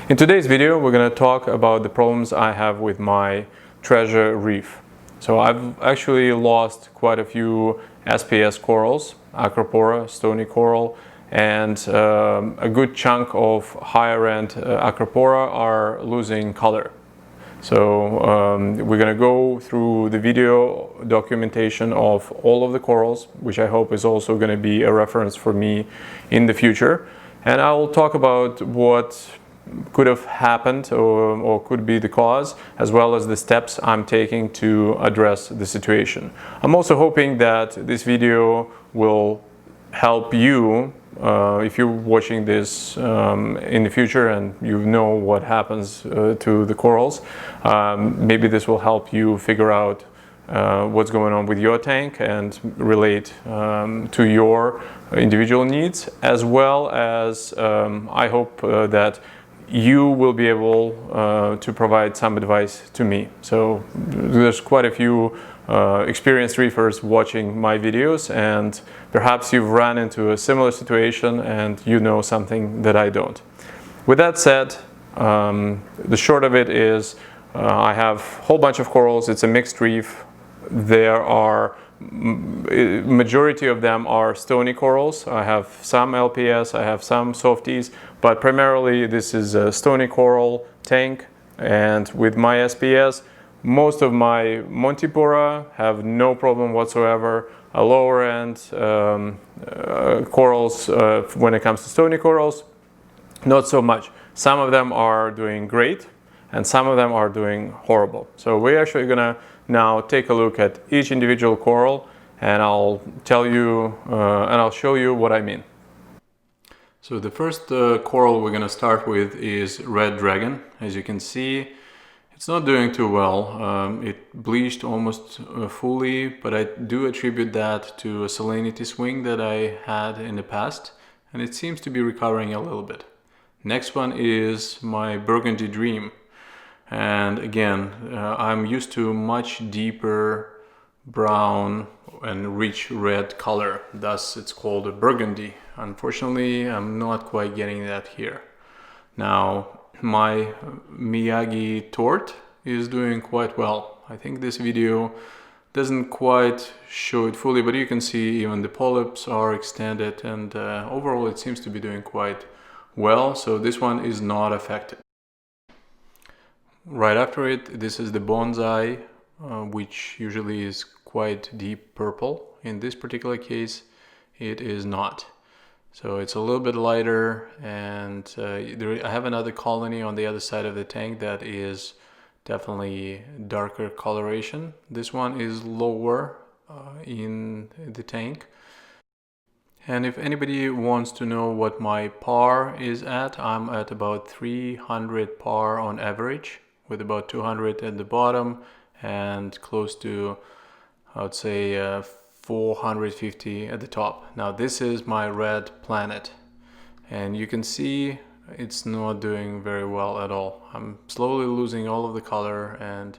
In today's video, we're going to talk about the problems I have with my treasure reef. So I've actually lost quite a few SPS corals, acropora, stony coral, and a good chunk of higher end acropora are losing color. So we're going to go through the video documentation of all of the corals, which I hope is also going to be a reference for me in the future. And I'll talk about what could have happened or could be the cause, as well as the steps I'm taking to address the situation. I'm also hoping that this video will help you if you're watching this in the future and you know what happens to the corals. Maybe this will help you figure out what's going on with your tank and relate to your individual needs, as well as I hope that you will be able to provide some advice to me. So there's quite a few experienced reefers watching my videos, and perhaps you've run into a similar situation and you know something that I don't. With that said, the short of it is I have a whole bunch of corals. It's a mixed reef. There are majority of them are stony corals. I have some LPS, I have some softies, but primarily this is a stony coral tank. And with my SPS, most of my Montipora have no problem whatsoever. A lower end corals, when it comes to stony corals, not so much. Some of them are doing great and some of them are doing horrible. So we're actually gonna now take a look at each individual coral, and I'll tell you and I'll show you what I mean. So the first coral we're gonna start with is red dragon. As you can see, it's not doing too well. It bleached almost fully, but I do attribute that to a salinity swing that I had in the past, and it seems to be recovering a little bit. Next one is my burgundy dream. And again, I'm used to much deeper brown and rich red color, thus it's called a burgundy. Unfortunately, I'm not quite getting that here. Now, my Miyagi tort is doing quite well. I think this video doesn't quite show it fully, but you can see even the polyps are extended, and overall it seems to be doing quite well. So this one is not affected. Right after it, this is the bonsai, which usually is quite deep purple. In this particular case, it is not. So it's a little bit lighter, and I have another colony on the other side of the tank that is definitely darker coloration. This one is lower in the tank. And if anybody wants to know what my par is at, I'm at about 300 par on average, with about 200 at the bottom and close to, I would say, 450 at the top. Now this is my red planet, and you can see it's not doing very well at all. I'm slowly losing all of the color, and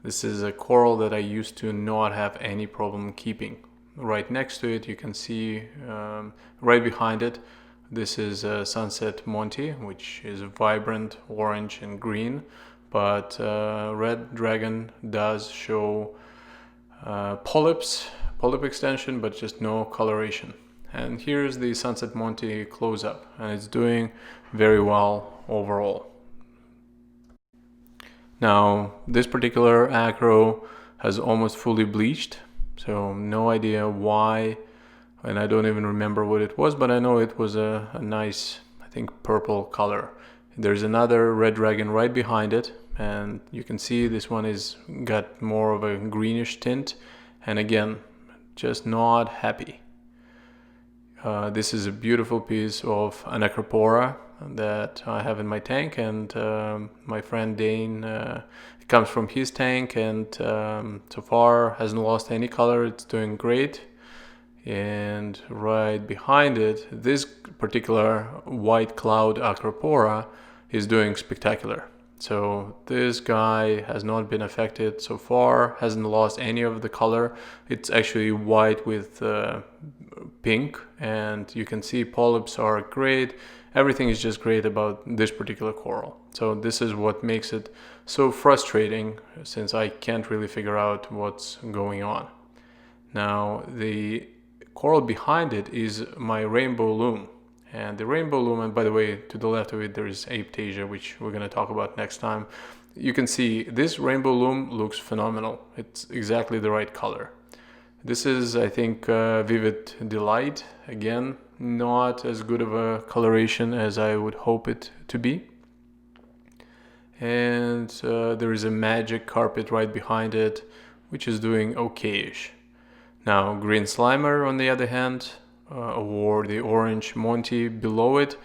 this is a coral that I used to not have any problem keeping. Right next to it, you can see right behind it, this is Sunset Monty, which is vibrant orange and green. But red dragon does show polyp extension, but just no coloration. And here's the Sunset Monty close-up, and it's doing very well overall. Now, this particular acro has almost fully bleached, so no idea why, and I don't even remember what it was, but I know it was a nice, I think, purple color. There's another red dragon right behind it, and you can see this one is got more of a greenish tint, and again, just not happy. This is a beautiful piece of an acropora that I have in my tank, and my friend Dane, it comes from his tank, and so far hasn't lost any color. It's doing great. And right behind it, this particular white cloud acropora is doing spectacular. So this guy has not been affected so far, hasn't lost any of the color. It's actually white with pink, and you can see polyps are great, everything is just great about this particular coral. So this is what makes it so frustrating, since I can't really figure out what's going on. Now, the coral behind it is my rainbow loom. And the rainbow loom, and by the way, to the left of it there is Aiptasia, which we're going to talk about next time. You can see this rainbow loom looks phenomenal. It's exactly the right color. This is, I think, Vivid Delight. Again, not as good of a coloration as I would hope it to be. And there is a Magic Carpet right behind it, which is doing okay-ish. Now, Green Slimer, on the other hand, or the Orange Monty below it,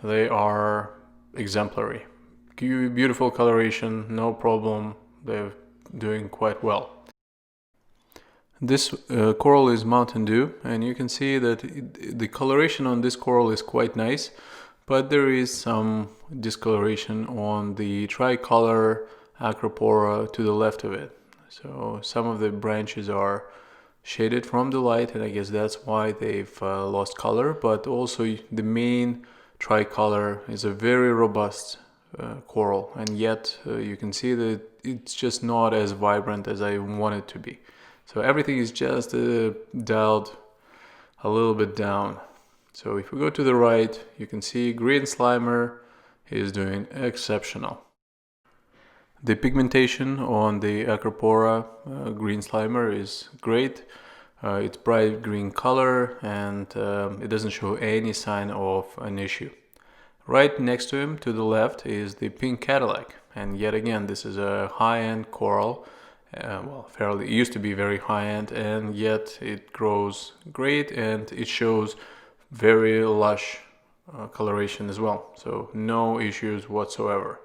they are exemplary. Beautiful coloration, no problem, they're doing quite well. This coral is Mountain Dew, and you can see that the coloration on this coral is quite nice, but there is some discoloration on the tricolor Acropora to the left of it. So some of the branches are shaded from the light, and I guess that's why they've lost color, but also the main tricolor is a very robust coral, and yet you can see that it's just not as vibrant as I want it to be. So everything is just dialed a little bit down. So if we go to the right, you can see Green Slimer is doing exceptional. The pigmentation on the Acropora Green Slimer is great. It's bright green color, and it doesn't show any sign of an issue. Right next to him, to the left, is the Pink Cadillac, and yet again this is a high-end coral. Well, fairly, it used to be very high-end, and yet it grows great, and it shows very lush coloration as well, so no issues whatsoever.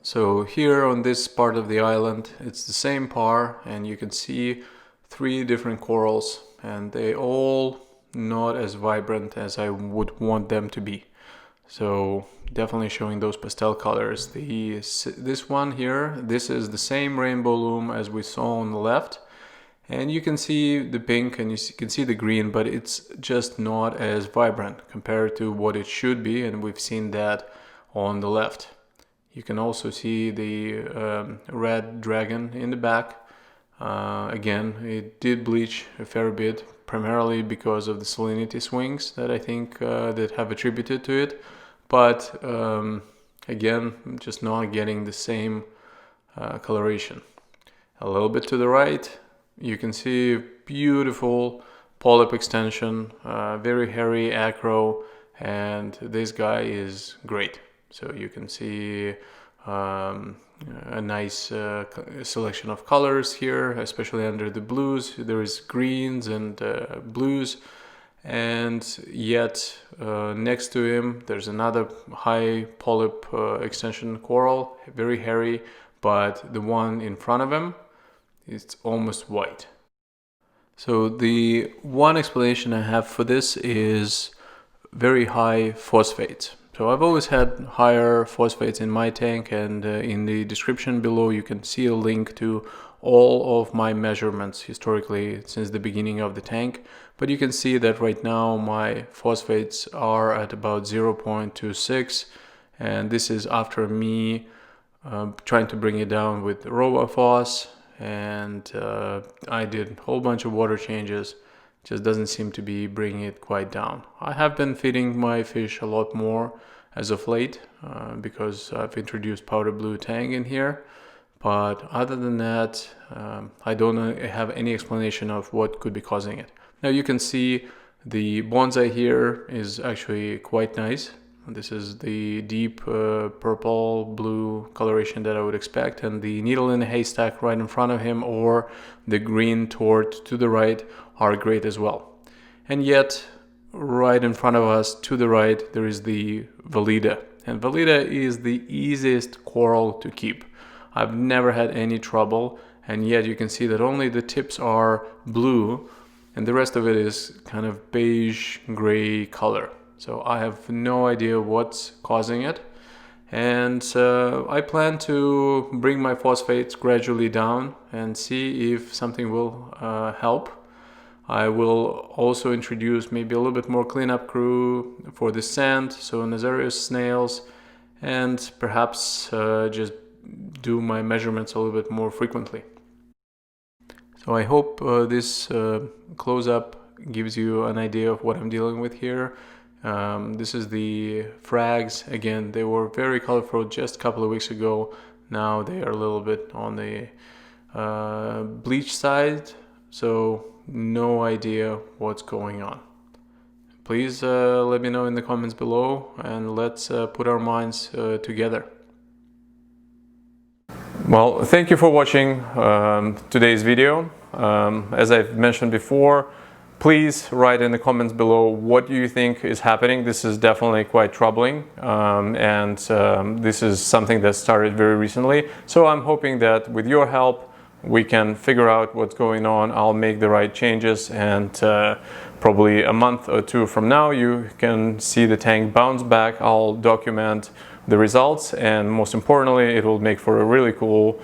So here on this part of the island, it's the same par, and you can see 3 different corals, and they all not as vibrant as I would want them to be. So definitely showing those pastel colors. This one here, this is the same rainbow loom as we saw on the left, and you can see the pink and you can see the green, but it's just not as vibrant compared to what it should be, and we've seen that on the left. You can also see the red dragon in the back. Again, it did bleach a fair bit, primarily because of the salinity swings that I think that have attributed to it. But again, just not getting the same coloration. A little bit to the right, you can see beautiful polyp extension, very hairy acro, and this guy is great. So you can see a nice selection of colors here, especially under the blues. There is greens and blues, and yet next to him there's another high polyp extension coral, very hairy, but the one in front of him is almost white. So the one explanation I have for this is very high phosphates. So I've always had higher phosphates in my tank, and in the description below you can see a link to all of my measurements historically since the beginning of the tank. But you can see that right now my phosphates are at about 0.26, and this is after me trying to bring it down with RoboPhos, and I did a whole bunch of water changes. Just doesn't seem to be bringing it quite down. I have been feeding my fish a lot more as of late because I've introduced powder blue tang in here, but other than that I don't have any explanation of what could be causing it. Now you can see the bonsai here is actually quite nice. This is the deep purple blue coloration that I would expect, and the needle in a haystack right in front of him or the green tort to the right are great as well. And yet right in front of us to the right there is the Valida, and Valida is the easiest coral to keep. I've never had any trouble, and yet you can see that only the tips are blue and the rest of it is kind of beige gray color. So I have no idea what's causing it, and I plan to bring my phosphates gradually down and see if something will help. I will also introduce maybe a little bit more cleanup crew for the sand, so Nazarius snails, and perhaps just do my measurements a little bit more frequently. So I hope this close-up gives you an idea of what I'm dealing with here. This is the frags. Again, they were very colorful just a couple of weeks ago. Now they are a little bit on the bleach side, so no idea what's going on. Please let me know in the comments below, and let's put our minds together. Well, thank you for watching today's video. As I've mentioned before, please write in the comments below what you think is happening. This is definitely quite troubling, and this is something that started very recently. So I'm hoping that with your help, we can figure out what's going on. I'll make the right changes, and probably a month or two from now, you can see the tank bounce back. I'll document the results, and most importantly, it will make for a really cool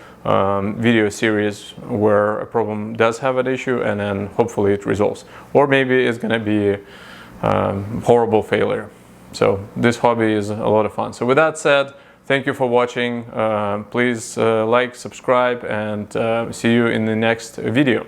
video series where a problem does have an issue and then hopefully it resolves. Or maybe it's going to be horrible failure. So this hobby is a lot of fun. So with that said, thank you for watching. Please like, subscribe, and see you in the next video.